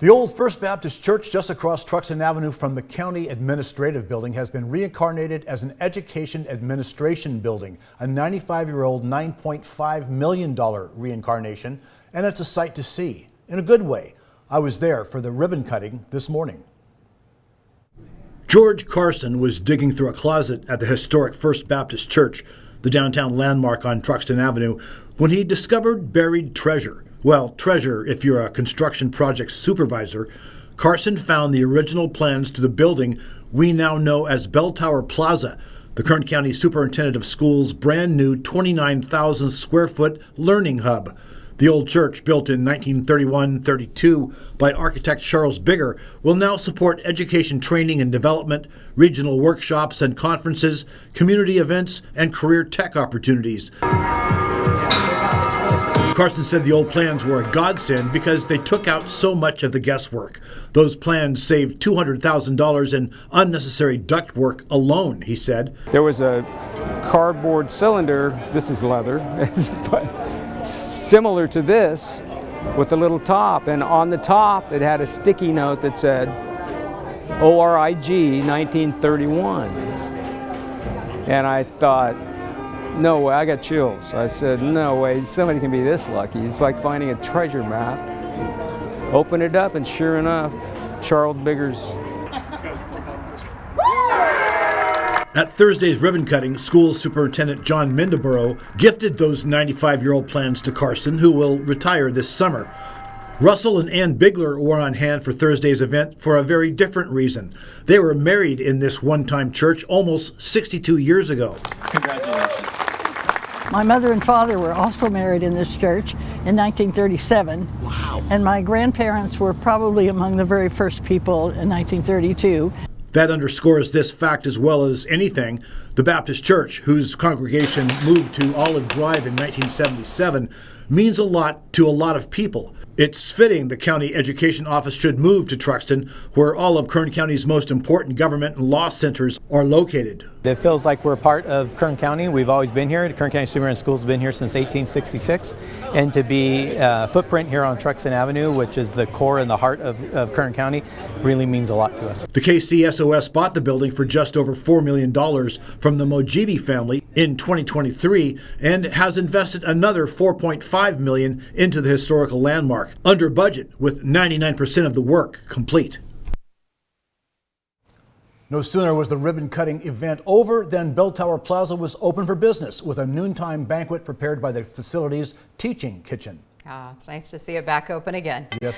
The old First Baptist Church just across Truxtun Avenue from the County Administrative Building has been reincarnated as an Education Administration Building, a 95-year-old $9.5 million reincarnation, and it's a sight to see, in a good way. I was there for the ribbon cutting this morning. George Carson was digging through a closet at the historic First Baptist Church, the downtown landmark on Truxtun Avenue, when he discovered buried treasure. Well, treasure if you're a construction project supervisor. Carson found the original plans to the building we now know as Belltower Plaza, the Kern County Superintendent of Schools' brand new 29,000 square foot learning hub. The old church, built in 1931-32 by architect Charles Bigger, will now support education training and development, regional workshops and conferences, community events, and career tech opportunities. Carson said the old plans were a godsend because they took out so much of the guesswork. Those plans saved $200,000 in unnecessary ductwork alone, he said. There was a cardboard cylinder, this is leather, but similar to this with a little top, and on the top it had a sticky note that said ORIG 1931. And I thought, no way, I got chills. I said, no way, somebody can be this lucky. It's like finding a treasure map. Open it up, and sure enough, Charles Bigger's. At Thursday's ribbon cutting, School Superintendent John Mindeborough gifted those 95-year-old plans to Carson, who will retire this summer. Russell and Ann Bigler were on hand for Thursday's event for a very different reason. They were married in this one-time church almost 62 years ago. Congratulations. My mother and father were also married in this church in 1937. Wow. And my grandparents were probably among the very first people in 1932. That underscores this fact as well as anything. The Baptist Church, whose congregation moved to Olive Drive in 1977, means a lot to a lot of people. It's fitting the county education office should move to Truxtun, where all of Kern County's most important government and law centers are located. It feels like we're part of Kern County. We've always been here. The Kern County Superintendent Schools have been here since 1866. And to be a footprint here on Truxtun Avenue, which is the core and the heart of Kern County, really means a lot to us. The KCSOS bought the building for just over $4 million from the Mojibi family in 2023 and has invested another $4.5 million into the historical landmark, under budget with 99% of the work complete. No sooner was the ribbon-cutting event over than Belltower Plaza was open for business with a noontime banquet prepared by the facility's teaching kitchen. It's nice to see it back open again. Yes.